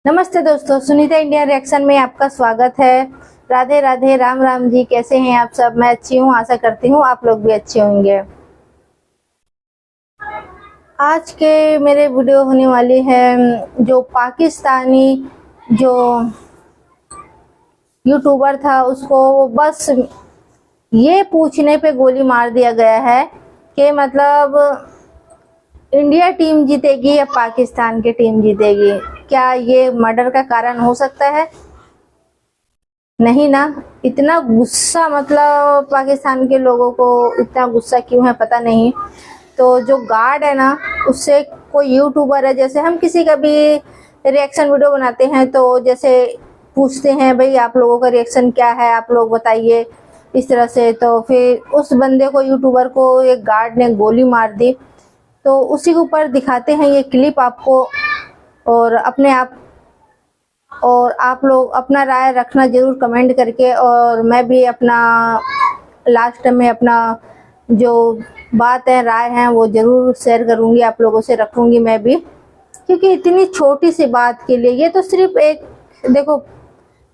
नमस्ते दोस्तों, Sunita India reaction में आपका स्वागत है। राधे राधे, राम राम जी। कैसे हैं आप सब? मैं अच्छी हूँ, आशा करती हूँ आप लोग भी अच्छे होंगे। आज के मेरे वीडियो होने वाली है जो पाकिस्तानी जो यूट्यूबर था उसको बस ये पूछने पे गोली मार दिया गया है कि मतलब इंडिया टीम जीतेगी या पाकिस्तान की टीम जीतेगी। क्या ये मर्डर का कारण हो सकता है? नहीं ना। इतना गुस्सा, मतलब पाकिस्तान के लोगों को इतना गुस्सा क्यों है पता नहीं। तो जो गार्ड है ना, उससे कोई यूट्यूबर है, जैसे हम किसी का भी रिएक्शन वीडियो बनाते हैं तो जैसे पूछते हैं भाई आप लोगों का रिएक्शन क्या है, आप लोग बताइए इस तरह से। तो फिर उस बंदे को, यूट्यूबर को, एक गार्ड ने गोली मार दी। तो उसी के ऊपर दिखाते हैं ये क्लिप आपको, और आप लोग अपना राय रखना जरूर कमेंट करके। और मैं भी अपना लास्ट में अपना जो बात है, राय है, वो जरूर शेयर करूंगी, आप लोगों से रखूंगी मैं भी। क्योंकि इतनी छोटी सी बात के लिए, ये तो सिर्फ एक देखो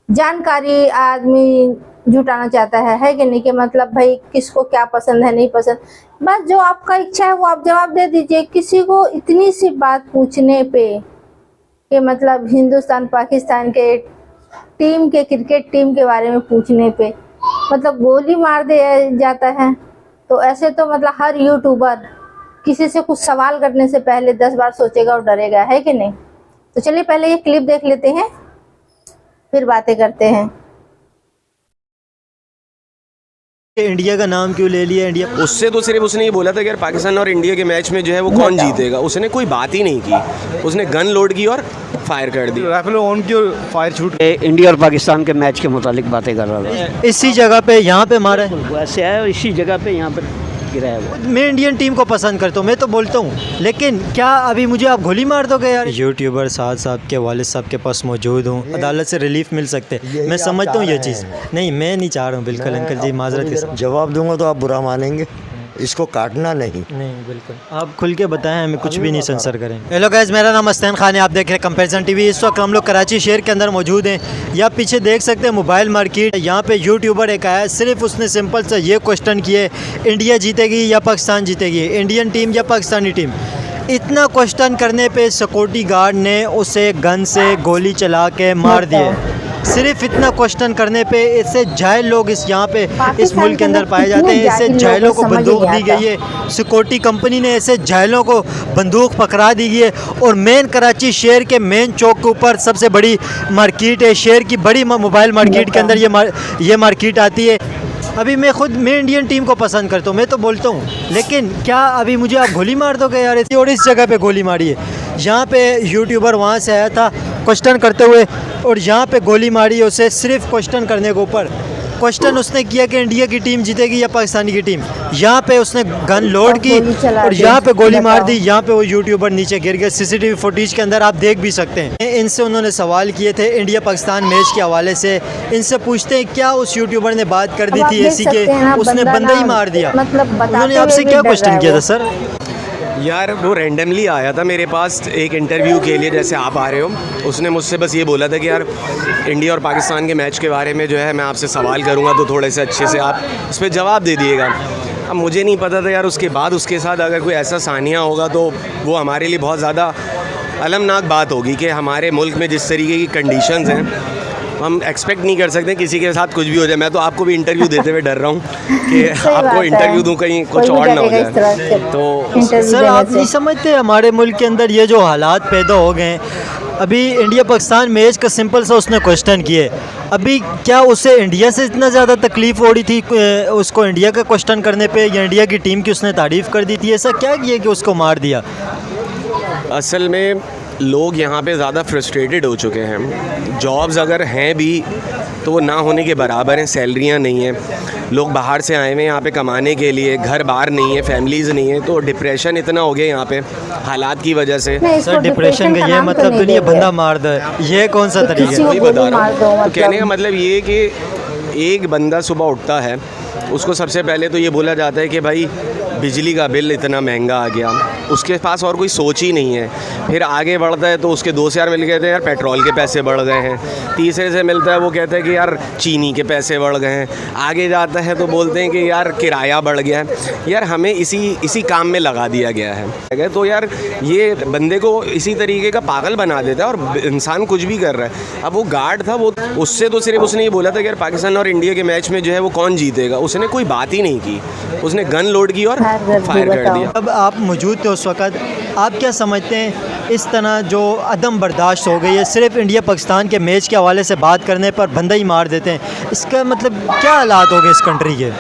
जानकारी आदमी जुटाना चाहता है कि नहीं, कि मतलब भाई किसको क्या पसंद है नहीं पसंद, बस जो आपका इच्छा है वो आप जवाब दे दीजिए। किसी को इतनी सी बात पूछने पे कि मतलब हिंदुस्तान पाकिस्तान के टीम के, क्रिकेट टीम के बारे में पूछने पे मतलब गोली मार दिया जाता है। तो ऐसे तो मतलब हर यूट्यूबर किसी से कुछ सवाल करने से पहले 10 बार सोचेगा और डरेगा, है कि नहीं। तो चलिए पहले ये क्लिप देख लेते हैं, फिर बातें करते हैं। इंडिया का नाम क्यों ले लिया? इंडिया उससे तो सिर्फ उसने ये बोला था कि यार पाकिस्तान और इंडिया के मैच में जो है वो कौन जीतेगा। उसने कोई बात ही नहीं की, उसने गन लोड की और फायर कर दी, राइफल ऑन की और फायर छूट। इंडिया और पाकिस्तान के मैच के मुतालिक बातें कर रहा था। इसी जगह पे यहाँ पे मारा है, वैसे है, इसी जगह पे यहाँ पर गिरा है वो। मैं इंडियन टीम को पसंद करता हूँ, मैं तो बोलता हूँ, लेकिन क्या अभी मुझे आप गोली मार दोगे यार? यूट्यूबर साहब के वालिद साहब के पास मौजूद हूँ, अदालत से रिलीफ मिल सकते। मैं समझता हूँ ये चीज़। नहीं, मैं नहीं चाह रहा हूँ, बिल्कुल अंकल जी माजरत के साथ जवाब दूंगा तो आप बुरा मानेंगे, इसको काटना नहीं। बिल्कुल आप खुल के बताएं, हमें कुछ भी नहीं सेंसर करेंगे। हेलो गाइस, मेरा नाम अस्तान खान है, आप देख रहे हैं कंपैरिजन टीवी। इस वक्त हम लोग कराची शहर के अंदर मौजूद हैं। या पीछे देख सकते हैं मोबाइल मार्केट। यहाँ पे यूट्यूबर एक आया, सिर्फ उसने सिंपल सा ये क्वेश्चन किए, इंडिया जीतेगी या पाकिस्तान जीतेगी, इंडियन टीम या पाकिस्तानी टीम। इतना क्वेश्चन करने पे सिक्योरिटी गार्ड ने उसे गन से गोली चला के मार दिए। सिर्फ इतना क्वेश्चन करने पे इससे जाहिल लोग इस यहाँ पे इस मुल्क के अंदर पाए जाते हैं। इससे जाहिलों को बंदूक दी गई है, सिक्योरिटी कंपनी ने ऐसे जाहिलों को बंदूक पकड़ा दी गई है। और मेन कराची शहर के मेन चौक के ऊपर सबसे बड़ी मार्केट है, शहर की बड़ी मोबाइल मार्केट के अंदर ये मार्केट आती है। अभी मैं इंडियन टीम को पसंद करता हूँ, मैं तो बोलता हूँ, लेकिन क्या अभी मुझे आप गोली मार दोगे यार? और इस जगह पे गोली मारी है, यहाँ पे यूट्यूबर वहाँ से आया था क्वेश्चन करते हुए, और यहाँ पे गोली मारी है उसे सिर्फ क्वेश्चन करने के ऊपर। क्वेश्चन उसने किया कि इंडिया की टीम जीतेगी या पाकिस्तानी की टीम। यहाँ पे उसने गन लोड की और यहाँ पे गोली मार दी। यहाँ पे वो यूट्यूबर नीचे गिर गया, सीसीटीवी फुटेज के अंदर आप देख भी सकते हैं। इनसे उन्होंने सवाल किए थे इंडिया पाकिस्तान मैच के हवाले से। इनसे पूछते हैं क्या उस यूट्यूबर ने बात कर दी थी ऐसी कि उसने बंदा ही मार दिया। उन्होंने आपसे क्या क्वेश्चन किया था सर? यार वो रैंडमली आया था मेरे पास एक इंटरव्यू के लिए, जैसे आप आ रहे हो। उसने मुझसे बस ये बोला था कि यार इंडिया और पाकिस्तान के मैच के बारे में जो है मैं आपसे सवाल करूंगा, तो थोड़े से अच्छे से आप उस पर जवाब दे दिएगा। अब मुझे नहीं पता था यार उसके बाद उसके साथ अगर कोई ऐसा सानिया होगा तो वो हमारे लिए बहुत ज़्यादा अलमनाक बात होगी कि हमारे मुल्क में जिस तरीके की कंडीशंस हैं हम एक्सपेक्ट नहीं कर सकते किसी के साथ कुछ भी हो जाए। मैं तो आपको भी इंटरव्यू देते हुए डर रहा हूँ कि आपको इंटरव्यू दूँ कहीं कुछ और ना हो जाए। तो सर आप नहीं समझते हमारे मुल्क के अंदर ये जो हालात पैदा हो गए हैं, अभी इंडिया पाकिस्तान मैच का सिंपल सा उसने क्वेश्चन किए, अभी क्या उसे इंडिया से इतना ज़्यादा तकलीफ़ हो रही थी उसको इंडिया का क्वेश्चन करने पे, या इंडिया की टीम की उसने तारीफ़ कर दी थी? ऐसा क्या किया कि उसको मार दिया? असल में लोग यहाँ पे ज़्यादा फ्रस्ट्रेटेड हो चुके हैं। जॉब्स अगर हैं भी तो वो ना होने के बराबर हैं, सैलरियाँ नहीं हैं। लोग बाहर से आए हुए हैं यहाँ पे कमाने के लिए, घर बार नहीं है, फैमिलीज़ नहीं है, तो डिप्रेशन इतना हो गया यहाँ पे हालात की वजह से। सर डिप्रेशन का ये मतलब तो नहीं है बंदा मार दे, ये कौन सा तरीका है? वही बता रहा हूँ। तो कहने का मतलब ये कि एक बंदा सुबह उठता है, उसको सबसे पहले तो ये बोला जाता है कि भाई बिजली का बिल इतना महंगा आ गया, उसके पास और कोई सोच ही नहीं है। फिर आगे बढ़ता है तो उसके दोस्त यार मिल गए थे, यार पेट्रोल के पैसे बढ़ गए हैं। तीसरे से मिलता है, वो कहता है कि यार चीनी के पैसे बढ़ गए हैं। आगे जाता है तो बोलते हैं कि यार किराया बढ़ गया है। यार हमें इसी काम में लगा दिया गया है। तो यार ये बंदे को इसी तरीके का पागल बना देता है, और इंसान कुछ भी कर रहा है। अब वो गार्ड था, वो उससे तो सिर्फ उसने ये बोला था कि यार पाकिस्तान और इंडिया के मैच में जो है वो कौन जीतेगा, उसने कोई बात ही नहीं की। उसने गन लोड की और फायर कर दिया। अब आप मौजूद थे उस वक़्त, आप क्या समझते हैं इस तरह जो अदम बर्दाश्त हो गई है, सिर्फ इंडिया पाकिस्तान के मैच के हवाले से बात करने पर बंदा ही मार देते हैं, इसका मतलब क्या हालात हो गए इस कंट्री के?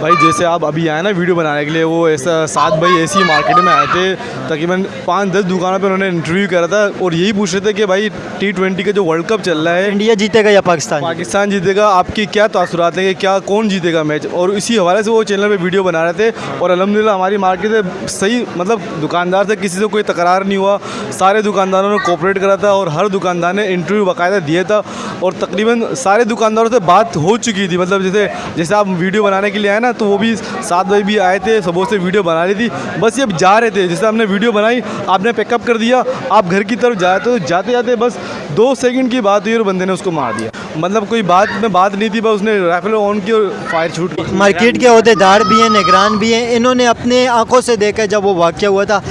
भाई जैसे आप अभी आए ना वीडियो बनाने के लिए, वो ऐसा 7 भाई ऐसी मार्केट में आए थे, तकरीबन 5-10 दुकानों पे उन्होंने इंटरव्यू करा था और यही पूछ रहे थे कि भाई T20 का जो वर्ल्ड कप चल रहा है, इंडिया जीतेगा या पाकिस्तान? पाकिस्तान जीतेगा, आपकी क्या तासुरात हैं कि क्या कौन जीतेगा मैच, और इसी हवाले से वो चैनल पे वीडियो बना रहे थे। और अल्हम्दुलिल्लाह हमारी मार्केट से सही, मतलब दुकानदार से किसी से कोई तकरार नहीं हुआ, सारे दुकानदारों ने कोऑपरेट करा था और हर दुकानदार ने इंटरव्यू बाकायदा दिया था और तकरीबन सारे दुकानदारों से बात हो चुकी थी। मतलब जैसे आप वीडियो बनाने के लिए आए ना, तो वो भी 7 भाई भी आए थे, सबों से वीडियो बना ली थी, बस ये जा रहे थे। जैसे हमने वीडियो बनाई, आपने पिकअप कर दिया, आप घर की तरफ जाए तो जाते जाते बस 2 सेकंड की बात हुई और बंदे ने उसको मार दिया। मतलब कोई बात नहीं थी, बस उसने राइफल ऑन की और फायर शूट की। मार्केट के अहदेदार भी हैं, निगरान भी हैं, इन्होंने अपने आंखों से देखा जब वो वाक़या हुआ था।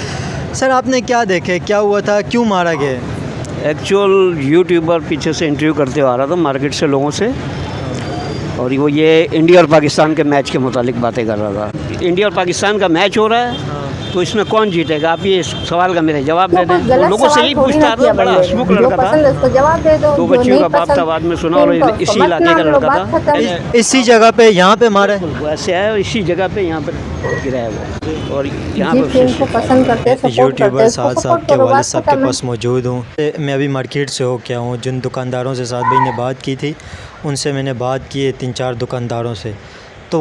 सर आपने क्या देखे, क्या हुआ था, क्यों मारा गया? एक्चुअल यूट्यूबर पीछे से इंटरव्यू करते आ रहा था मार्केट से लोगों से, और वो ये इंडिया और पाकिस्तान के मैच के मुतालिक बातें कर रहा था। इंडिया और पाकिस्तान का मैच हो रहा है तो इसमें कौन जीतेगा, आप ये सवाल का मेरे जवाब दे दें। तो लोगों से यही पूछता था, बड़ा हंसमुख लड़का था, जवाब दे दो। 2 बच्चियों का बाप था, बाद में सुना, और इसी इलाके का लड़का था। इसी जगह पे यहाँ पे मारा है? वैसे है, इसी जगह पे यहाँ पर गिरा है वो, और यहाँ जिनको पसंद करते हैं यूट्यूबर साथ साथ के वाले साहब के पास मौजूद हूँ। मैं अभी मार्केट से हो क्या हूँ, जिन दुकानदारों से साथ भाई ने बात की थी उनसे मैंने बात की है 3-4 दुकानदारों से, तो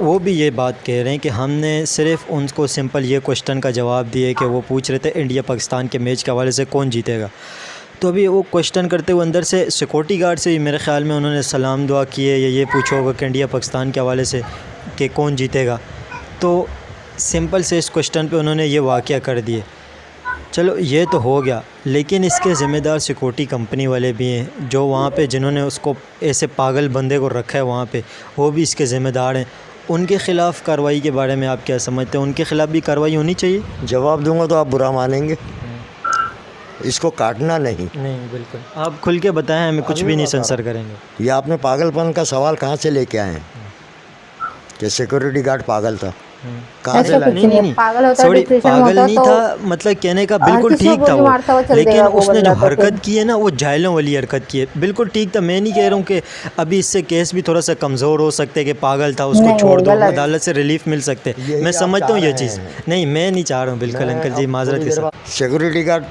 वो भी ये बात कह रहे हैं कि हमने सिर्फ उनको सिंपल ये क्वेश्चन का जवाब दिए कि वो पूछ रहे थे इंडिया पाकिस्तान के मैच के हवाले से कौन जीतेगा। तो अभी वो क्वेश्चन करते हुए अंदर से सिक्योरिटी गार्ड से भी मेरे ख़्याल में उन्होंने सलाम दुआ किए या ये पूछा होगा कि इंडिया पाकिस्तान के हवाले से कि कौन जीतेगा। तो सिंपल से इस क्वेश्चन पे उन्होंने ये वाक़या कर दिए। चलो ये तो हो गया, लेकिन इसके ज़िम्मेदार सिक्योरिटी कंपनी वाले भी हैं जो वहाँ पे जिन्होंने उसको ऐसे पागल बंदे को रखा है वहाँ पे, वो भी इसके ज़िम्मेदार हैं। उनके ख़िलाफ़ कार्रवाई के बारे में आप क्या समझते हैं, उनके ख़िलाफ़ भी कार्रवाई होनी चाहिए? जवाब दूंगा तो आप बुरा मानेंगे, इसको काटना नहीं। बिल्कुल, आप खुल के बताएं, हमें कुछ भी नहीं सेंसर करेंगे। ये आपने पागलपन का सवाल कहाँ से लेके आए हैं कि सिक्योरिटी गार्ड पागल था? कहाँ से लाए? नहीं पागल होता, सॉरी डिप्रेशन पागल होता नहीं तो था, मतलब कहने का बिल्कुल ठीक था वो, लेकिन उसने जो हरकत की है ना वो जाहिलों वाली हरकत की है। बिल्कुल ठीक था, मैं नहीं कह रहा हूँ कि अभी इससे केस भी थोड़ा सा कमज़ोर हो सकते कि पागल था उसको छोड़ दो, अदालत से रिलीफ मिल सकते। मैं समझता हूँ ये चीज़, नहीं मैं नहीं चाह रहा हूँ, बिल्कुल अंकल जी माजरत के साथ। सिक्योरिटी गार्ड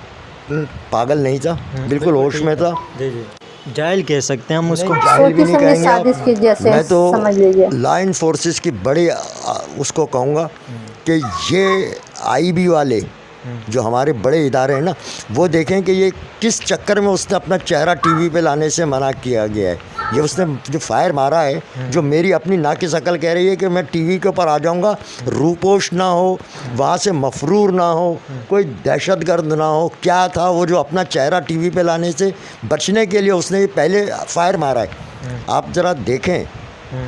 पागल नहीं था, बिल्कुल होश में था। जाहिल कह सकते हैं हम उसको, जाहिल भी नहीं कहेंगे आप। जैसे मैं तो समझ लीजिए लॉ इन्फोर्सेस की बड़ी उसको कहूँगा कि ये आईबी वाले जो हमारे बड़े इदारे हैं ना, वो देखें कि ये किस चक्कर में उसने अपना चेहरा टीवी पे लाने से मना किया गया है। ये उसने जो फायर मारा है, जो मेरी अपनी नाक की शक्ल कह रही है कि मैं टीवी के ऊपर आ जाऊंगा, रूपोश ना हो, वहाँ से मफरूर ना हो, कोई दहशतगर्द ना हो, क्या था वो जो अपना चेहरा टीवी पे लाने से बचने के लिए उसने पहले फायर मारा है। आप ज़रा देखें,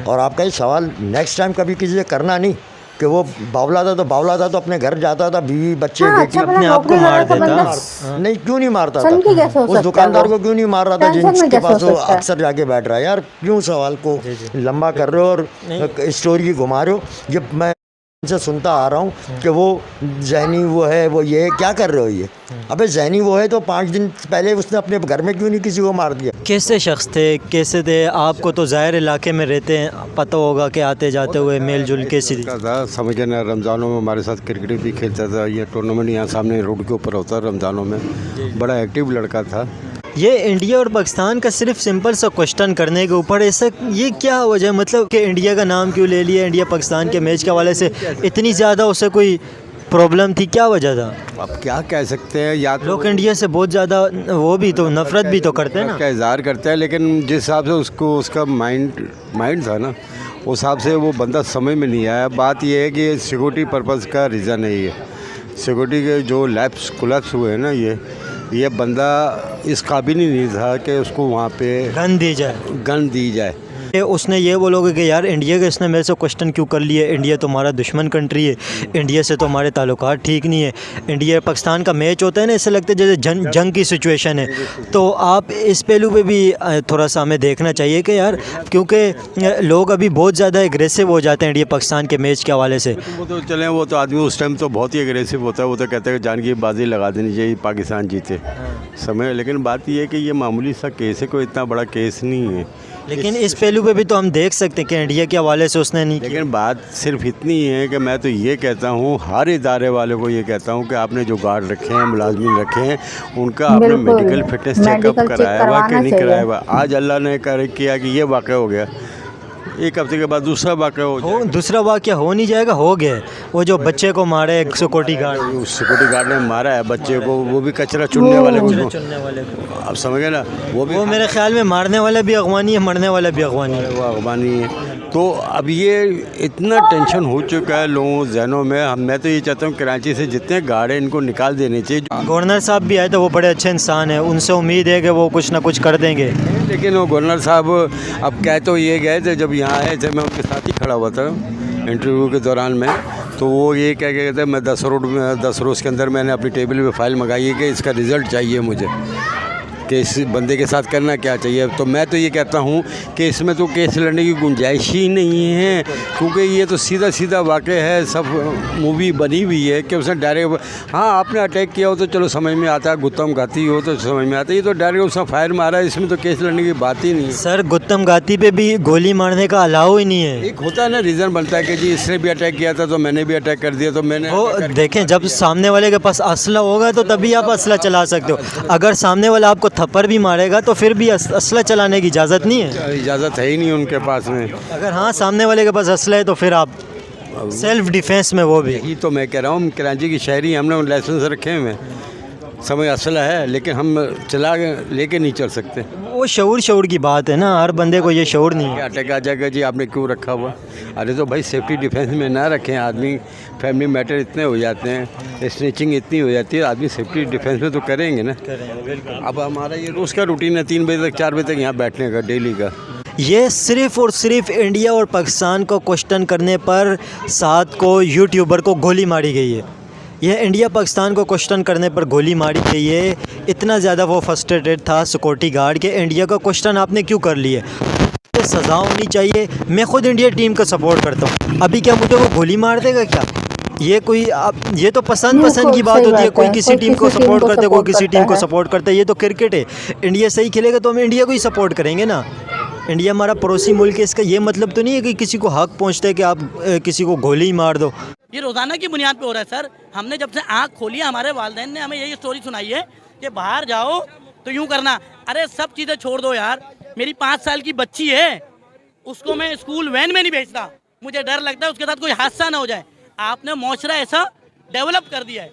और आपका ये सवाल नेक्स्ट टाइम कभी किसी से करना नहीं कि वो बावला था तो अपने घर जाता था, बीवी बच्चे बेटी अपने आप को मार देता। नहीं, क्यों नहीं मारता था? उस दुकानदार को क्यों नहीं मार रहा था जिनके पास वो अक्सर जाके बैठ रहा है? यार क्यों सवाल को लंबा कर रहे हो और स्टोरी घुमा रहे हो? ये मैं से सुनता आ रहा हूँ कि वो जहनी वो है, वो ये क्या कर रहे हो ये? अबे जहनी वो है तो 5 दिन पहले उसने अपने घर में क्यों नहीं किसी को मार दिया? कैसे शख्स थे, कैसे थे? आपको तो ज़ाहिर इलाके में रहते हैं, पता होगा कि आते जाते हुए मेल जुल के सीधी था। समझे ना, रमज़ानों में हमारे साथ क्रिकेट भी खेलता था। ये टूर्नामेंट यहाँ सामने रोड के ऊपर होता है रमज़ानों में, बड़ा एक्टिव लड़का था। ये इंडिया और पाकिस्तान का सिर्फ सिंपल सा क्वेश्चन करने के ऊपर ऐसा ये क्या वजह, मतलब कि इंडिया का नाम क्यों ले लिया? इंडिया पाकिस्तान के मैच के हवाले से इतनी ज़्यादा उसे कोई प्रॉब्लम थी, क्या वजह था? अब क्या कह सकते हैं, या तो लोग इंडिया से बहुत ज़्यादा वो भी तो नफ़रत भी तो करते हैं ना, का इज़हार करता है, लेकिन जिस हिसाब से उसको उसका माइंड था ना, उस हिसाब से वो बंदा समय में नहीं आया। बात ये है कि सिक्योरिटी पर्पज़ का रीज़न है ये, सिक्योरिटी के जो लैब्स कोलैप्स हुए हैं ना, ये बंदा इस काबिल ही नहीं था कि उसको वहाँ पे गन दी जाए। उसने ये बोलोगे कि यार इंडिया के इसने मेरे से क्वेश्चन क्यों कर लिए, इंडिया तो हमारा दुश्मन कंट्री है, इंडिया से तो हमारे ताल्लुकात ठीक नहीं है, इंडिया पाकिस्तान का मैच होता है ना, इससे लगता है जैसे जंग की सिचुएशन है। तो आप इस पहलू पे भी थोड़ा सा हमें देखना चाहिए कि यार, क्योंकि लोग अभी बहुत ज़्यादा एग्रेसिव हो जाते हैं इंडिया पाकिस्तान के मैच के हवाले से। वो तो चलें, वो तो आदमी उस टाइम तो बहुत ही एग्रेसिव होता है, वो तो कहते हैं कि जान की बाजी लगा देनी चाहिए, पाकिस्तान जीते समय। लेकिन बात ये है कि ये मामूली सा केस है, कोई इतना बड़ा केस नहीं है। लेकिन इस पहलू पे भी तो हम देख सकते हैं कि इंडिया के हवाले से उसने नहीं किया। लेकिन बात सिर्फ इतनी है कि मैं तो ये कहता हूँ, हर इदारे वालों को ये कहता हूँ कि आपने जो गार्ड रखे हैं, मुलाजमीन रखे हैं, उनका आपने मेडिकल फिटनेस चेकअप कराया हुआ कि नहीं कराया हुआ। आज अल्लाह ने किया कि ये वाक़या हो गया, एक हफ्ते के बाद दूसरा वाक़या दूसरा वाक़या हो नहीं जाएगा, हो गया। वो जो बच्चे को मारे सिक्योरिटी गार्ड ने मारा है बच्चे को, वो भी कचरा चुनने वाले को, आप समझ गए ना। वो मेरे ख्याल में मारने वाला भी अगवानी है, मरने वाला भी अगवानी है, वो अगवानी है। तो अब ये इतना टेंशन हो चुका है लोगों जहनों में। मैं तो ये चाहता हूँ कराची से जितने गार्ड हैं इनको निकाल देने चाहिए। गवर्नर साहब भी आए थे, वो बड़े अच्छे इंसान हैं, उनसे उम्मीद है कि वो कुछ ना कुछ कर देंगे। लेकिन वो गवर्नर साहब अब कह तो ये गए थे, जब यहाँ आए थे मैं उनके साथ ही खड़ा हुआ था इंटरव्यू के दौरान में, तो वो ये कह के कहते मैं 10 रोज़ के अंदर मैंने अपनी टेबल पे फाइल मंगाई है कि इसका रिज़ल्ट चाहिए मुझे, कि इस बंदे के साथ करना क्या चाहिए। तो मैं तो ये कहता हूँ कि इसमें तो केस लड़ने की गुंजाइश ही नहीं है, क्योंकि ये तो सीधा सीधा वाक़या है, सब मूवी बनी हुई है कि उसने डायरेक्ट, हाँ आपने अटैक किया हो तो चलो समझ में आता है, गुत्तम घाती हो तो समझ में आता है, ये तो डायरेक्ट उसने फायर मारा है, इसमें तो केस लड़ने की बात ही नहीं है। सर गुत्तम घाती पे भी गोली मारने का अलाउ ही नहीं है। एक होता है ना रीज़न बनता है कि जी इसने भी अटैक किया था तो मैंने भी अटैक कर दिया, तो मैंने वो देखें, जब सामने वाले के पास असला होगा तो तभी आप असला चला सकते हो। अगर सामने वाला आपको थप्पड़ भी मारेगा तो फिर भी असला चलाने की इजाज़त नहीं है, इजाज़त है ही नहीं उनके पास में। अगर हाँ सामने वाले के पास असला है तो फिर आप सेल्फ डिफेंस में, वो भी। यही तो मैं कह रहा हूँ, कराची की शहरी, हमने लाइसेंस रखे हुए हैं, समझ असला है, लेकिन हम चला लेके नहीं चल सकते। वो शऊर की बात है ना, हर बंदे को ये शऊर नहीं है। अटैक आ जाएगा जी आपने क्यों रखा हुआ, अरे तो भाई सेफ्टी डिफेंस में ना रखें, आदमी फैमिली मैटर इतने हो जाते हैं, स्नैचिंग इतनी हो जाती है, आदमी सेफ्टी डिफेंस में तो करेंगे ना। अब हमारा ये रोज़ का रूटीन है 3 बजे तक 4 बजे तक यहाँ बैठने का, डेली का। ये सिर्फ़ और सिर्फ इंडिया और पाकिस्तान को क्वेश्चन करने पर साद को यूट्यूबर को गोली मारी गई है। यह इंडिया पाकिस्तान को क्वेश्चन करने पर गोली मारी गई है। इतना ज़्यादा वो फ्रस्ट्रेटेड था सिक्योरिटी गार्ड के, इंडिया का क्वेश्चन आपने क्यों कर लिए, सज़ा होनी चाहिए। मैं ख़ुद इंडिया टीम को सपोर्ट करता हूँ, अभी क्या मुझे वो गोली मार देगा क्या? ये कोई ये तो पसंद की बात होती है, कोई किसी टीम को सपोर्ट करता है, कोई किसी टीम को सपोर्ट करता है, ये तो क्रिकेट है। इंडिया सही खेलेगा तो हम इंडिया को ही सपोर्ट करेंगे ना, इंडिया हमारा पड़ोसी मुल्क है। इसका ये मतलब तो नहीं है कि किसी को हक पहुँचता है कि आप किसी को गोली ही मार दो। ये रोज़ाना की बुनियाद पे हो रहा है सर। हमने जब से आँख खोली, हमारे वालिदैन ने हमें यही स्टोरी सुनाई है कि बाहर जाओ तो यूँ करना। अरे सब चीज़ें छोड़ दो यार, मेरी 5 साल की बच्ची है, उसको मैं स्कूल वैन में नहीं भेजता, मुझे डर लगता है उसके साथ कोई हादसा ना हो जाए। आपने माशरा ऐसा डेवलप कर दिया है,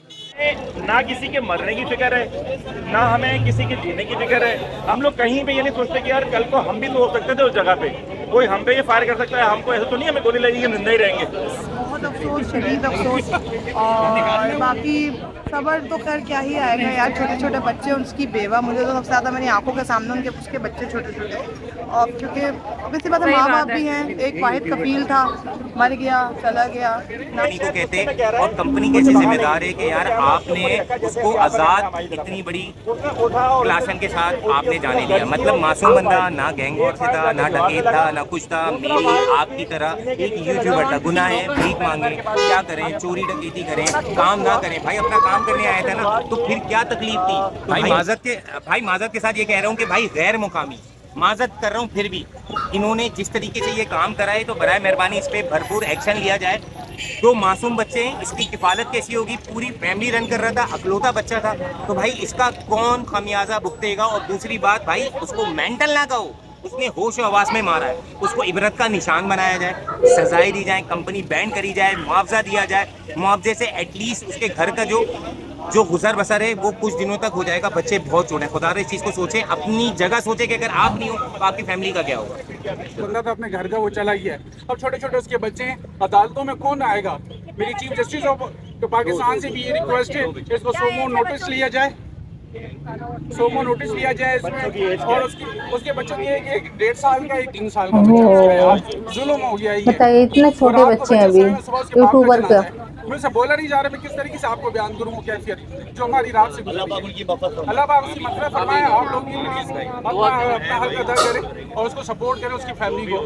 ना किसी के मरने की फिक्र है, ना हमें किसी के जीने की फिक्र है। हम लोग कहीं पे ये नहीं सोचते कि यार कल को हम भी तो हो सकते थे उस जगह पे, कोई हम पे ये फायर कर सकता है, हमको ऐसा तो नहीं हमें गोली लगेगी, जिंदा ही रहेंगे। बहुत अफसोस, शदीद अफसोस। और बाकी खबर तो खैर क्या ही आएगा यार, छोटे छोटे बच्चे, उसकी बेवा, मुझे तो सबसे ज़्यादा मेरी आंखों के सामने उसके बच्चे छोटे छोटे, और क्योंकि वैसी बात है माँ बाप भी हैं, एक वाहिद कफील था, मर गया, चला गया। कंपनी को कहते और कंपनी कैसे जिम्मेदार है कि यार आपने उसको आज़ाद इतनी बड़ी क्लासन के साथ आपने जाने दिया, मतलब मासूम बंदा, ना गैंग वॉर से था, ना डकैत था, ना कुछ था, मेरी आपकी तरह एक यूट्यूबर था, गुनाह है, भीख मांगे, क्या करें, चोरी डकैती करें, काम ना करें, भाई अपना काम करने आया था ना, तो फिर क्या तकलीफ थी। तो भाई माजरत के साथ ये कह रहा हूँ कि भाई गैर मुकामी माजरत कर रहा हूँ, फिर भी इन्होंने जिस तरीके से ये काम करा है तो बराए मेहरबानी इस पर भरपूर एक्शन लिया जाए। तो मासूम बच्चे हैं, इसकी किफ़ालत कैसी होगी, पूरी फैमिली रन कर रहा था, अकलौता बच्चा था, तो भाई इसका कौन खमियाजा भुगतेगा। और दूसरी बात भाई उसको मेंटल ना कहो, उसने होश आवास में मारा है, उसको इबरत का निशान बनाया जाए, सजाएं दी जाए, कंपनी बैन करी जाए, मुआवजा दिया जाए, मुआवजे से एटलीस्ट उसके घर का जो जो गुजर बसर है वो कुछ दिनों तक हो जाएगा। बच्चे बहुत छोटे हैं, खुदा इस चीज़ को सोचें, अपनी जगह सोचें कि अगर आप नहीं हो तो आपकी फैमिली का क्या होगा। बंदा तो अपने घर का वो चला गया है, अब छोटे छोटे उसके बच्चे हैं, अदालतों में कौन आएगा। मेरी चीफ जस्टिस ऑफ पाकिस्तान से भी ये रिक्वेस्ट है, इसको सोमो नोटिस लिया जाए, सोमो नोटिस लिया जाए इसमें, और उसके बच्चों की एक 1.5 साल का, एक 3 साल का बच्चा जुल्म हो गया। बताइए, इतने छोटे बच्चे हैं अभी यूट्यूबर का। मैं से बोला नहीं जा रहा, मैं किस तरीके से आपको बयान करूँ कैफियत जो हमारी रात से अल्लाह पाक उनकी मग़फ़िरत फरमाए। आप लोग भी अपना हल्का अदा करें और उसको सपोर्ट करें, उसकी फैमिली को।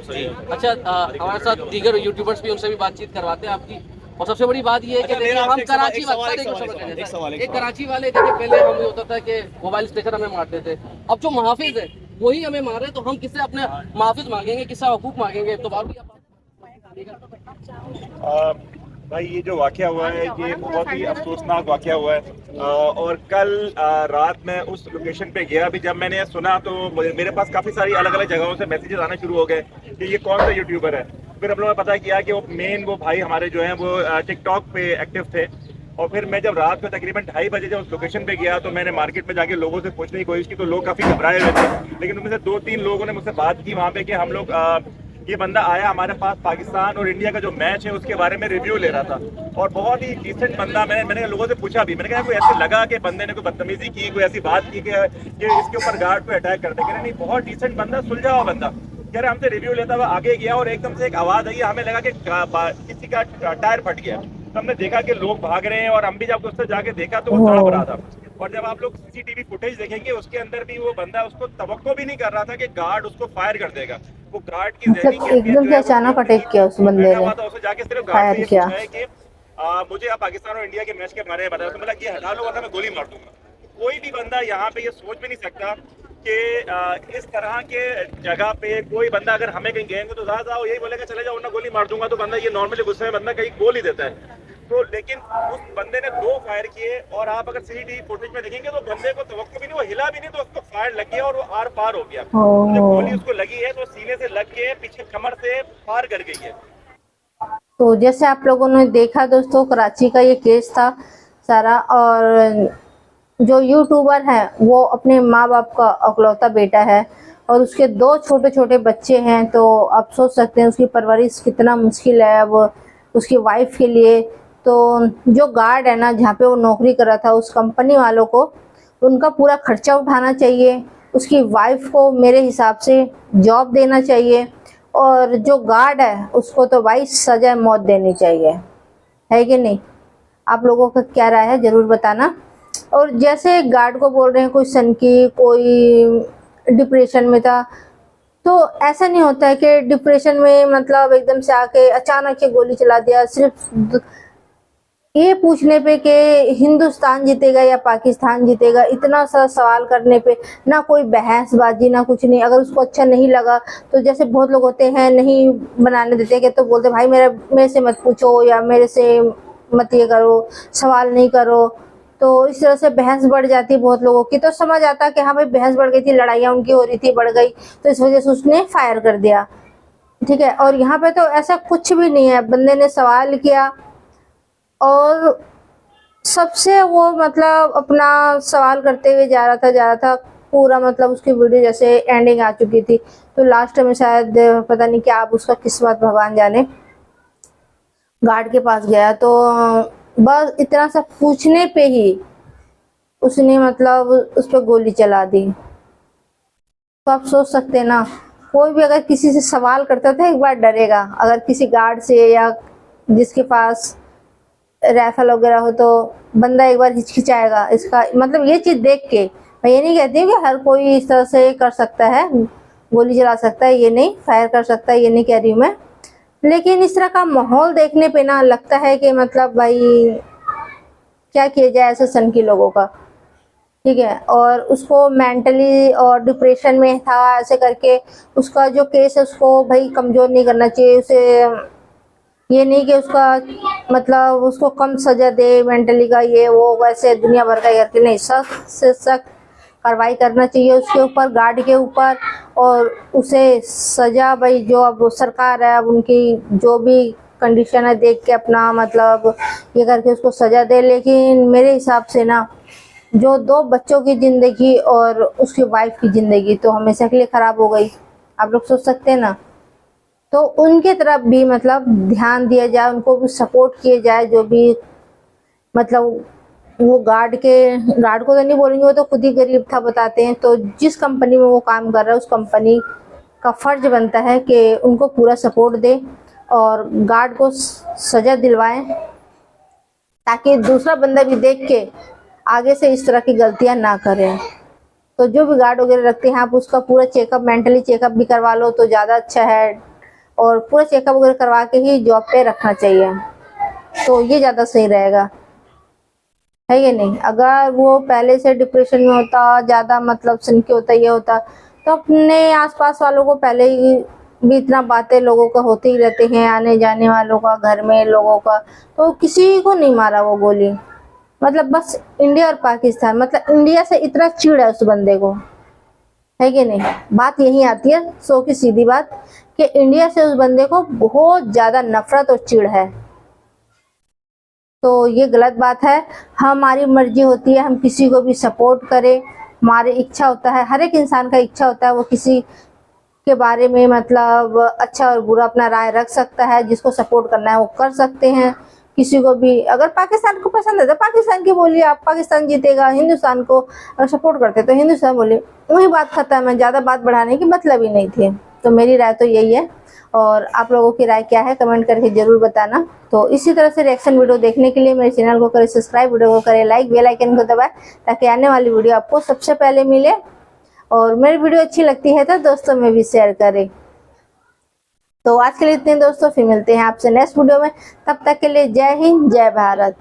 अच्छा, हमारे साथ दीगर यूट्यूबर्स भी, उनसे भी बातचीत करवाते हैं आपकी। और सबसे बड़ी बात ये है कि देखिए हम कराची एक कराची वाले, देखिए पहले हमें होता था कि मोबाइल स्टेशन हमें मारते थे, अब जो मुहाफिज है वही हमें मार रहे हैं, तो हम किससे अपने मुहाफिज मांगेंगे, किससे हकूक मांगेंगे। तो भाई ये जो वाक़या हुआ है ये बहुत ही अफसोसनाक वाक़या हुआ है। और कल रात में उस लोकेशन पे गया, अभी जब मैंने सुना तो मेरे पास काफ़ी सारी अलग अलग जगहों से मैसेजेस आना शुरू हो गए कि ये कौन सा यूट्यूबर है। फिर हम लोगों ने पता किया कि वो भाई हमारे जो हैं वो टिकटॉक पे एक्टिव थे। और फिर मैं जब रात को तकरीबन 2:30 बजे जब उस लोकेशन पे गया तो मैंने मार्केट में जाके लोगों से पूछने की कोशिश की, तो लोग काफ़ी घबराए हुए थे, लेकिन उनमें से 2-3 लोगों ने मुझसे बात की वहाँ पे कि हम लोग ये बंदा आया हमारे पास, पाकिस्तान और इंडिया का जो मैच है उसके बारे में रिव्यू ले रहा था, और बहुत ही डिसेंट बंदा। मैंने लोगों से पूछा भी, मैंने कहा कोई ऐसे लगा कि बंदे ने कोई बदतमीजी की, कोई ऐसी बात की कि इसके ऊपर गार्ड पे अटैक करते, कह रहे नहीं बहुत डिसेंट बंदा, सुलझा हुआ बंदा। कह रहे हमसे रिव्यू लेता हुआ आगे गया और एकदम से एक आवाज़ आई, हमें लगा कि किसी का टायर फट गया। तो हमने देखा कि लोग भाग रहे हैं, और हम भी जब उससे जाके देखा तो वो तड़प रहा था। और जब आप लोग सीसीटीवी फुटेज देखेंगे उसके अंदर भी वो बंदा, उसको तवक्को भी नहीं कर रहा था कि गार्ड उसको फायर कर देगा। वो गार्ड की एकदम से अचानक अटैक किया उस बंदे ने, जाके सिर्फ फायर किया। मुझे आप पाकिस्तान और इंडिया के मैच के बारे में बताया, तो मतलब ये हटा लो वरना मैं गोली मार दूंगा। कोई भी बंदा यहाँ पे ये सोच भी नहीं सकता कि इस तरह के जगह पे कोई बंदा अगर हमें कहीं गएंगे तो ज़्यादा यही बोलेगा चले जाओ वरना गोली मार दूंगा। तो बंदा ये नॉर्मली गुस्से में बंदा कहीं गोल ही देता है। तो लेकिन उस बंदे ने 2 फायर किए, और आप अगर सीसीटीवी फुटेज में देखेंगे तो बंदे को तवक्को भी नहीं, वो हिला भी नहीं, तो उसको फायर लग गया और वो आर पार हो गया। जब गोली उसको लगी है तो सीने से लग के पीछे कमर से पार कर गई है। तो जैसे आप लोगों ने देखा दोस्तों, कराची का ये केस था सारा, और जो यूट्यूबर है वो अपने माँ बाप का इकलौता बेटा है, और उसके 2 छोटे छोटे बच्चे हैं। तो आप सोच सकते हैं उसकी परवरिश कितना मुश्किल है अब उसकी वाइफ के लिए। तो जो गार्ड है ना, जहाँ पे वो नौकरी कर रहा था, उस कंपनी वालों को उनका पूरा खर्चा उठाना चाहिए, उसकी वाइफ को मेरे हिसाब से जॉब देना चाहिए, और जो गार्ड है उसको तो भाई सजा मौत देनी चाहिए, है कि नहीं? आप लोगों का क्या राय है ज़रूर बताना। और जैसे गार्ड को बोल रहे हैं कोई सनकी, कोई डिप्रेशन में था, तो ऐसा नहीं होता है कि डिप्रेशन में मतलब एकदम से आके अचानक से गोली चला दिया, सिर्फ ये पूछने पे कि हिंदुस्तान जीतेगा या पाकिस्तान जीतेगा, इतना सा सवाल करने पे ना कोई बहसबाजी ना कुछ नहीं। अगर उसको अच्छा नहीं लगा तो जैसे बहुत लोग होते हैं नहीं बनाने देते कि, तो बोलते भाई मेरे से मत पूछो या मेरे से मत ये करो, सवाल नहीं करो। तो इस तरह से बहस बढ़ जाती है बहुत लोगों की। तो समझ आता कि हाँ भाई बहस बढ़ गई थी, लड़ाइयाँ उनकी हो रही थी, बढ़ गई, तो इस वजह से उसने फायर कर दिया, ठीक है। और यहाँ पे तो ऐसा कुछ भी नहीं है, बंदे ने सवाल किया और सबसे वो मतलब अपना सवाल करते हुए जा रहा था पूरा, मतलब उसकी वीडियो जैसे एंडिंग आ चुकी थी। तो लास्ट में शायद पता नहीं क्या, अब उसका किस्मत भगवान जाने, गार्ड के पास गया तो बस इतना सा पूछने पे ही उसने मतलब उस पर गोली चला दी। तो आप सोच सकते हैं ना, कोई भी अगर किसी से सवाल करता था एक बार डरेगा, अगर किसी गार्ड से या जिसके पास राइफल वगैरह हो तो बंदा एक बार हिचकिचाएगा। इसका मतलब ये चीज़ देख के, मैं ये नहीं कहती हूँ कि हर कोई इस तरह से कर सकता है, गोली चला सकता है, ये नहीं, फायर कर सकता है, ये नहीं कह रही हूँ मैं, लेकिन इस तरह का माहौल देखने पे ना लगता है कि मतलब भाई क्या किया जाए ऐसे सन की लोगों का, ठीक है। और उसको मेंटली और डिप्रेशन में था, ऐसे करके उसका जो केस है उसको भाई कमज़ोर नहीं करना चाहिए। उसे ये नहीं कि उसका मतलब उसको कम सज़ा दे मेंटली का, ये वो वैसे दुनिया भर का करके नहीं, सख्त से सख्त कार्रवाई करना चाहिए उसके ऊपर, गार्ड के ऊपर, और उसे सज़ा भाई जो अब सरकार है अब उनकी जो भी कंडीशन है देख के अपना मतलब ये करके उसको सजा दे। लेकिन मेरे हिसाब से ना जो 2 बच्चों की ज़िंदगी और उसकी वाइफ की ज़िंदगी तो हमेशा के लिए ख़राब हो गई, आप लोग सोच सकते हैं ना। तो उनके तरफ भी मतलब ध्यान दिया जाए, उनको भी सपोर्ट किए जाए। जो भी मतलब वो गार्ड को तो नहीं बोलेंगे, वो तो खुद ही गरीब था बताते हैं। तो जिस कंपनी में वो काम कर रहा है उस कंपनी का फ़र्ज बनता है कि उनको पूरा सपोर्ट दे और गार्ड को सज़ा दिलवाएं, ताकि दूसरा बंदा भी देख के आगे से इस तरह की गलतियां ना करें। तो जो भी गार्ड वगैरह रखते हैं आप उसका पूरा चेकअप, मेंटली चेकअप भी करवा लो तो ज़्यादा अच्छा है। और पूरा चेकअप वगैरह करवा के ही जॉब पे रखना चाहिए, तो ये ज़्यादा सही रहेगा, है ये नहीं। अगर वो पहले से डिप्रेशन में होता, ज़्यादा मतलब सुन के होता, ये होता, तो अपने आसपास वालों को पहले ही भी इतना बातें लोगों का होते ही रहते हैं, आने जाने वालों का, घर में लोगों का, तो किसी को नहीं मारा वो गोली। मतलब बस इंडिया और पाकिस्तान, मतलब इंडिया से इतना चिढ़ है उस बंदे को, है कि नहीं। बात यही आती है 100 की सीधी बात कि इंडिया से उस बंदे को बहुत ज़्यादा नफरत और चिढ़ है। तो ये गलत बात है। हमारी मर्जी होती है हम किसी को भी सपोर्ट करें, हमारी इच्छा होता है, हर एक इंसान का इच्छा होता है वो किसी के बारे में मतलब अच्छा और बुरा अपना राय रख सकता है। जिसको सपोर्ट करना है वो कर सकते हैं। किसी को भी अगर पाकिस्तान को पसंद है तो पाकिस्तान की बोलिए, आप पाकिस्तान जीतेगा। हिंदुस्तान को अगर सपोर्ट करते तो हिंदुस्तान बोलिए, वही बात खत्म है। ज़्यादा बात बढ़ाने की मतलब ही नहीं थी। तो मेरी राय तो यही है, और आप लोगों की राय क्या है कमेंट करके ज़रूर बताना। तो इसी तरह से रिएक्शन वीडियो देखने के लिए मेरे चैनल को करें सब्सक्राइब, वीडियो को करें लाइक, बेल आइकन को दबाएं ताकि आने वाली वीडियो आपको सबसे पहले मिले। और मेरी वीडियो अच्छी लगती है तो दोस्तों में भी शेयर करें। तो आज के लिए इतने दोस्तों, फिर मिलते हैं आपसे नेक्स्ट वीडियो में। तब तक के लिए जय हिंद, जय भारत।